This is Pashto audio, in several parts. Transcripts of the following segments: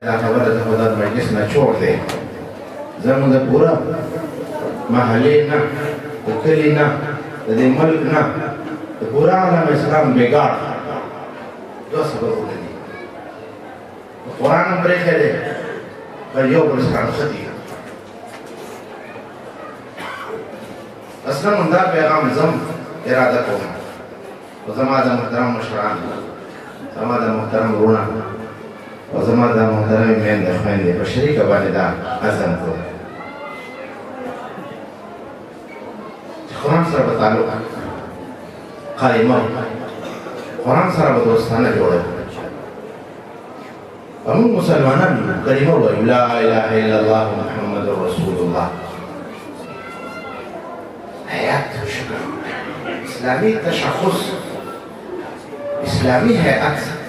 دا خبره د خو د مجلس نه چور دی زموږ د پوره محلې نه د کلي نه د دې ملک نه د پوره عالم اسلام بېګار دوه سببونه دي قرآن هم پرېښی دی پر یو بل سره ښه دي اصلا دا پیغام زم اراده کوم خو زما د محترم مشران زما د محترم وروڼه او زما د محترمې میندې خویندې په شریکه باندې دا عزم کوم چې قرآن سره به تعلق قایمه قرآن سره به دوستانه جوړه او موږ مسلمانان یو کلمه وایو لا اله الا الله محمد رسول الله حیات شکر اسلامي تشخص اسلامي هیئت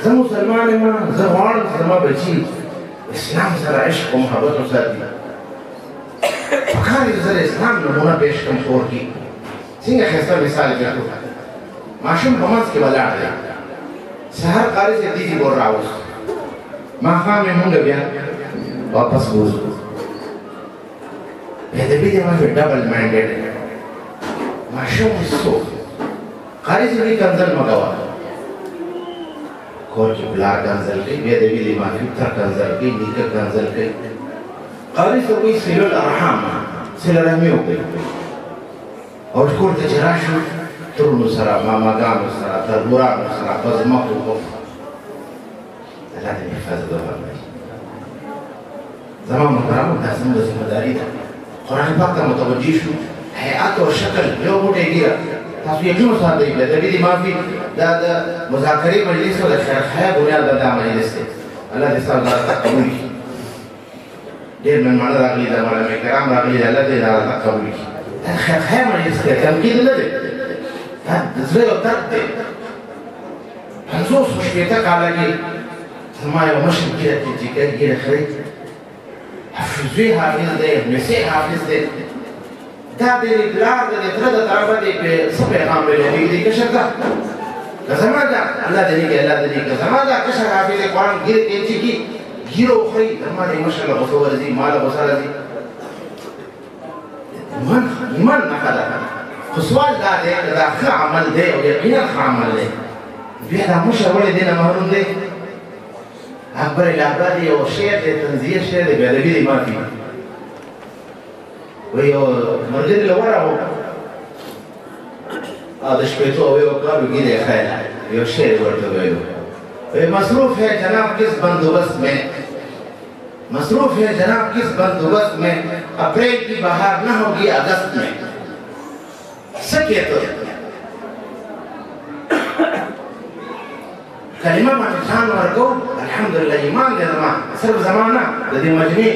زه مسلمان یم زه غواړم چې زما بچي اسلام سره عشق او محبت وساتي پکار دی زه د اسلام نمونه پیش کړم کور کې څنګه ښایسته مثال یې کړو ماشوم په منځ کې ولاړ دی سهار قاري چې دیدي ور راوست ماښام یې مونږ بیا واپس ووځو ادبي دی ما ډبل مایندډ ماشوم څو قاري چې دې کنځل مه کوه کور کې پلار کنځل کوي بیا د ویلې مافي تر کنځل کوي نیکه کنځل کوي قاري ته وایي صلو الارحام صله رحمي وکړئ او کور ته چې راشو ترونو سره ماماګانو سره تربورانو سره په ځمکو وکړو الله دې حفاظت وفرمایي زما محترمو دا زموږ ذمهداري ده قرآن پاک ته متوجه شو هیئت او شکل یو موټی ګیره تاسو یقین وساتئ د دې مافي دا د مذاکرې مجلس او د شرحه بنیاد دا مجلس دی الله دې ستاسو دا قبول کړي ډېر مېلمانه راغلي دي علماء کرام راغلي دي الله دې دا قبول کړي دا شرحه مجلس دی تنقید نه دی دا د زړه یو درد دی 50 شپېته کاله کې زما یو مشر ګیره چې ګیره خري حفظي حافظ دی مسیح حافظ دی دا د پلار د تره د طرفه دی په څه پیغام ویلی دی کشر ده که زما ده الله دې نیکي الله دې نیکي که زما ده کشر حافظ قرآن ګیرې کې چې کي ګیره وخوري زما د مشر له غوسه ورځي ما له غوسه راځي ایمان نښه ده خو سوال دا دی که دا ښه عمل دی او یقینا ښه عمل دی بیا دا مشر ولې دې نه محروم دی اکبر الهبادي یو شعر دی تنزیه شعر دی بېادبي دی مافي وی یو ملګري له ورغلو او د شپېتو اویو کالو ګیره یې ښایله یو شعر ورته ویلو وی مصروف ہے جناب کس بندوبست میں مصروف ہے جناب کس بندوبست میں اپریل کی بہار نہ ہوگی اگست میں سکے تو کلمه باندې ځان ورکو الحمدلله ایمان دی زما صرف زما نه د دې مجموعې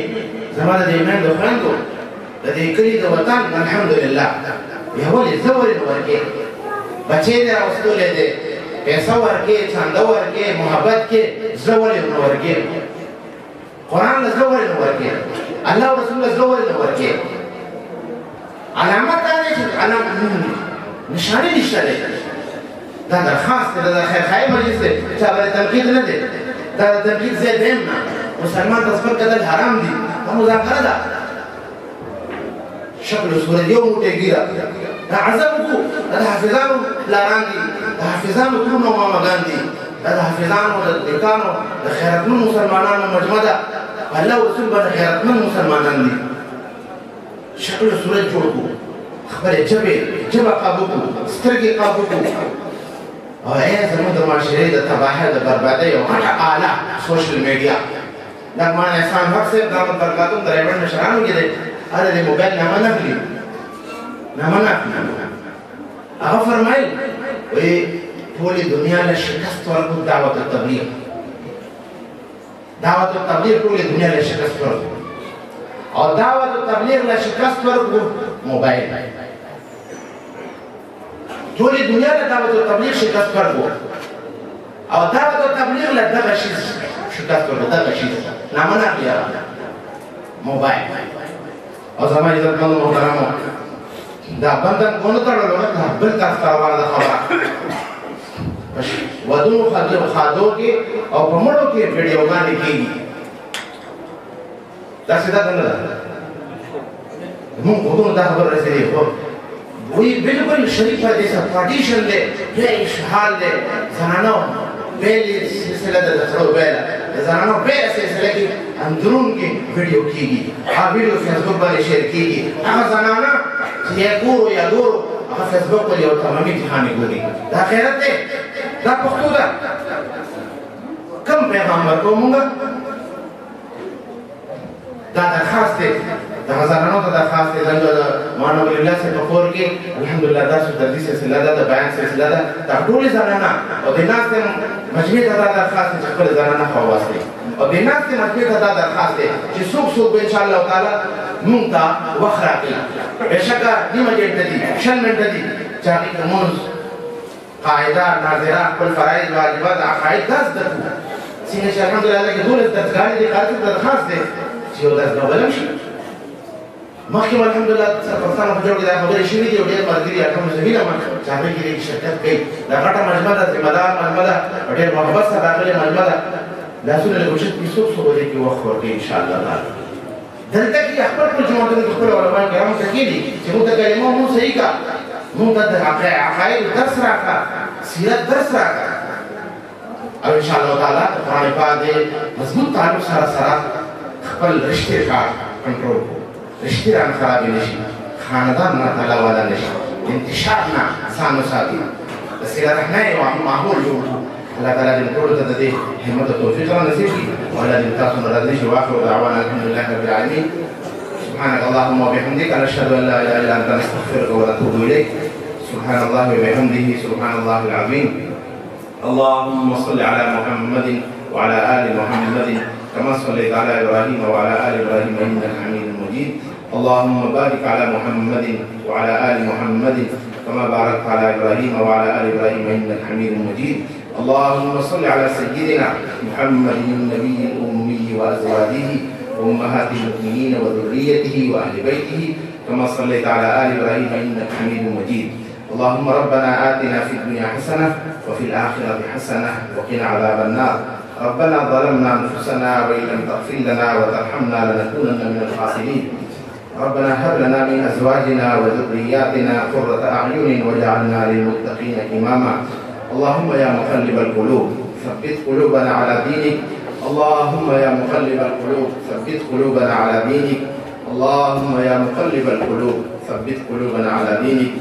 زما د دې میندو خویندو د دې کلي د وطن الحمدلله بیا ولې زه ولې نه ورکې بچې دې راوستلی دی پیسه ورکې چانده ورکې محبت کې زه ولې نه ورکې قرآن له زه ولې نه ورکې الله او رسول له زه ولې نه ورکې علامت دا دی چې نشانې نشته دی دا درخواست دی دا د خیرخواهي مجلس دی چا باندې تنقید نه دی دا د تنقید ځای دیم نه مسلمان ته سپک کتل حرام دي دا مذاکره ده شکل صورت یو موټی ګیره دا عذاب وکړو دا د حافظانو پلاران دي د حافظانو ترونه او ماماګان دي دا د حافظانو د نیکانو د خیرتمن مسلمانانو مجموعه ده په الله رسول باندې خیرتمن مسلمانان دي شکل صورت جوړ کړو خبرې ژبه قابو کړو سترګې قابو کړو او زموږ د معاشرې د تباهۍ د بربادۍ یو غټه آله سوشل میډیا دا مان احسان حق صاحب دامت برکاتهم د ریوڼ مشرانو کې دی هغه د موبایل نامه نه اخلي هغه فرمایل وایي ټولې دنیا له شکست ورکړو دعوت التبلیغ ټولې دنیا له شکست ورکړو او دعوت التبلیغ له شکست ورکړو موبایل ټولې دنیا له دعوت التبلیغ شکست ورکړو او دعوت التبلیغ له دغه شي شکست ورکړو دغه شي نامه نه اخلي موبایل او زما عزتمنو محترمو دا بندن ونه تړلو نه بل طرف ته روانه ده خبره ودونو خادو کې او په مړو کې ویډیوګانې کېږي دا څه ده نه موږ خودونو دا خبر رسېږي خو وی بالکل شریف دې څه پارټیشن دی بیا اشحال دی زنانو بیلې سلسله ده د سړو بیله د زنانو بیله سلسله کې اندرون کې ویډیو کېږي هغه ویډیو فیسبوک باندې شیر کېږي هغه زنانه چې یا ګورو هغه فیسبوک باندې یو تمامي جهاني ګوري دا خیرت دی دا پښتو ده کوم پیغام ورکوو موږ دا درخواست دی د زنانو ته درخواست دی زموږ د مولانا ولی الله صاحب په کور کې الحمدلله دا تدریس سلسله ده د بیان سلسله ده دا ټولې زنانه او د ناستې مجموعې ته دا درخواست دی چې خپلې زنانه ښه وواستئ او د ناستې مجموعې ته دا درخواست دی چې څوک به انشاءالله تعالی مونږ ته وخت راکړي بېشکه نیمه ګنټه دي 6 منټه دي چې هغې کې لمونځ قاعده ناظره خپل فرایض واجبات عقاید دا زده کړو څنګه چې الحمدلله کې 12 درسګانې دي قاري ته درخواست دی چې یو درس راولم شي مخکې الحمدلله سرپرستانو په جوړ کې دا خبرې شوي دي او ډېر ملګري اکم زمینه چې هغوی کې شرکت کوي دا غټه مجموعه ده ذمه دار مجموعه ده او ډېر محبت سره راغلې مجموعه ده لاسونه له کوشش کې څوک په دې کې وخت ورکوي انشاءالله تعالی دلته کې خپل جماعتونو کې خپل علما کرام ته کېدي چې موږ ته کلمه مو صحیح کا موږ ته د عقاید درس راکړه سیرت درس راکړه او انشاءالله تعالی قرآن پاک دې مضبوط تعلق سره خپل رشتې کار کنټرول رشتې ران خرابې نه شي خاندان نه تالا والا نه شي انتشار نه ځان وساتي د صله رحمۍ او ماحول جوړ کړو الله تعالی دې ټولو ته د دې همت او توفیق را نصیب کړي او الله دې تاسو نه راضي شي واخر دعوانا الحمد لله رب العالمين سبحانك اللهم وبحمدك نشهد ان لا اله الا انت نستغفرك ونتوب اليك سبحان الله وبحمده سبحان الله العظيم اللهم صل على محمد وعلى ال محمد كما صليت على ابراهيم وعلى ال ابراهيم انك حميد مجيد اللهم بارك على محمد وعلى ال محمد كما باركت على ابراهيم وعلى ال ابراهيم انك حميد مجيد اللهم صل على سيدنا محمد النبي الامي وازواجه وامهات المؤمنين وذريته واهل بيته كما صليت على ال ابراهيم انك حميد مجيد اللهم ربنا آتنا في الدنيا حسنه وفي الاخره حسنه وقنا عذاب النار ربنا ظلمنا انفسنا وان لم تغفر لنا وترحمنا لنكونن من الخاسرين ربنا هب لنا من ازواجنا وذرياتنا قرة اعين واجعلنا للمتقين اماما اللهم يا مقلب القلوب ثبت قلوبنا على دينك اللهم يا مقلب القلوب ثبت قلوبنا على دينك اللهم يا مقلب القلوب ثبت قلوبنا على دينك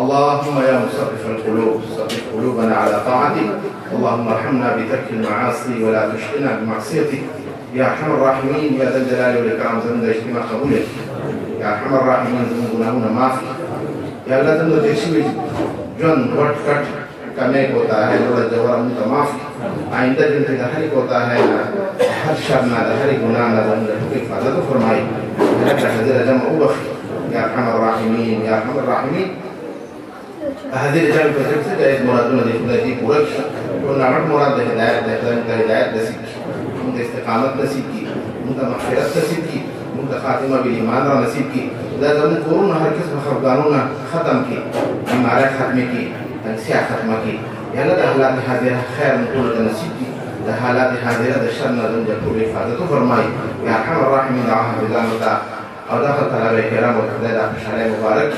اللهم يا مصرف القلوب ثبت قلوبنا على طاعتك اللهم ارحمنا بترك المعاصي ولا تشقنا بمعصيتك يا ارحم الراحمين يا ذا الجلال والاكرام زمن اجتماع قبولك يا ارحم الراحمين زمن گناهونه معاف يا الله زمن دشوي جون وٹ کٹ کرنے کو ہوتا ہے لوڑا جوہر ہم کا معاف آئندہ دن سے ہر ایک ہوتا ہے ہر شر نہ ہر گناہ نہ زمن کی حفاظت فرمائی رب حضر جمع وبخي يا ارحم الراحمين يا ارحم الراحمين هذه الرجال بذلك جائز مرادنا دي خدای پورا كنا عمل مراد هدایت ده خدای کا هدایت نصیب کی موږ استقامت نصیب کی موږ مغفرت نصیب کی موږ خاتمه بالایمان را نصیب کی دا زمون کورونه هر قسم خفقانونه ختم کی بیماری ختم کی تنسیح ختم کی یا الله د حالات حاضره خیر نقول نصیب کی د حالات حاضره د شر نه د ټول حفاظت فرمای یا ارحم الراحمین حافظان وتا او داخل طلبه کرام او خدای د خوشاله مبارک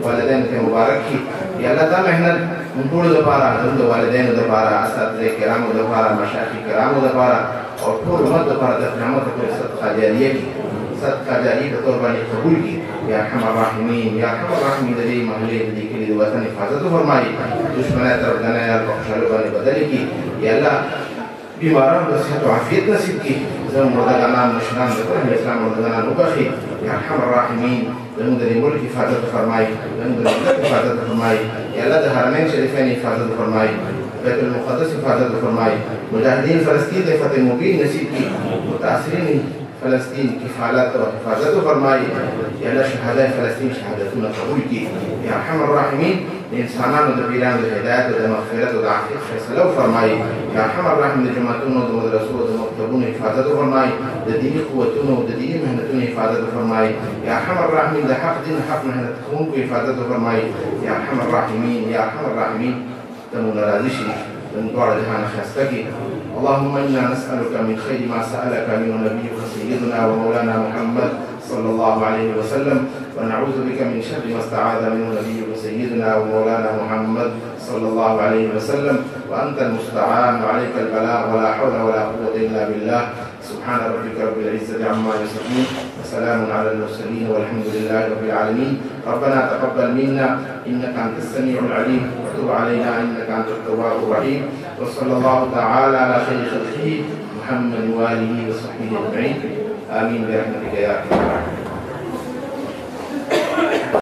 والدین ته مبارک کی یا الله دا مهنت من ټول لپاره د والدینو لپاره اساتذه کرامو لپاره مشایخ کرامو لپاره او ټول امت لپاره د قیامت پر صدقه جاریه کی صدقه جاریه په تور باندې قبول کی یا ارحم الراحمین یا ارحم الراحمین د دې محلې د دې کلی د وطن حفاظت فرمایي دشمنه طرف نه یا په خوشاله باندې بدل کی یا الله بیماران د صحت او عافیت نصیب کی زموږ مردگانان مشران د اسلام مردگانان وبخي یا ارحم الراحمین زموږ د ملک حفاظت فرمایي زموږ د ملت حفاظت فرمایي یا الله د حرمین شریفین حفاظت فرمایي بیت المقدس حفاظت فرمایي مجاهدین فلسطین د فتح مبین نصیب کی متاثرین فلسطین کفالت و حفاظت فرمایي یا الله شهداء فلسطین شهادتونه قبول کی یا ارحم الراحمین د انسانانو د پیرانو د هدایت او د مغفرت او د عافیت فیصله فرمایي یا ارحم الراحمین د جماعتونو د مدرسو د مکتبونو حفاظت فرمایي د دیني قوتونو د دیني مهنتونو حفاظت فرمایي یا ارحم الراحمین د حق دین حق مهنت کوونکو حفاظت فرمایي یا ارحم الراحمین یا ارحم الراحمین ته مو راضي شي من بعد هانا خاستكي اللهم إنا نسألك من خير ما سألك منه نبيك سيدنا ومولانا محمد صلى الله عليه وسلم ونعوذ بك من شر ما استعاذ منه نبيك سيدنا ومولانا محمد صلى الله عليه وسلم وأنت المستعان وعليك البلاغ ولا حول ولا قوة إلا بالله سبحان ربك رب العزة عما يصفون وسلام على المرسلين والحمد لله رب العالمين ربنا تقبل منا إنك أنت السميع العليم وتب علينا إنك أنت التواب الرحيم وصلى الله تعالى على خير خلقه محمد وآله وصحبه أجمعين آمين برحمتك يا أرحم الراحمين.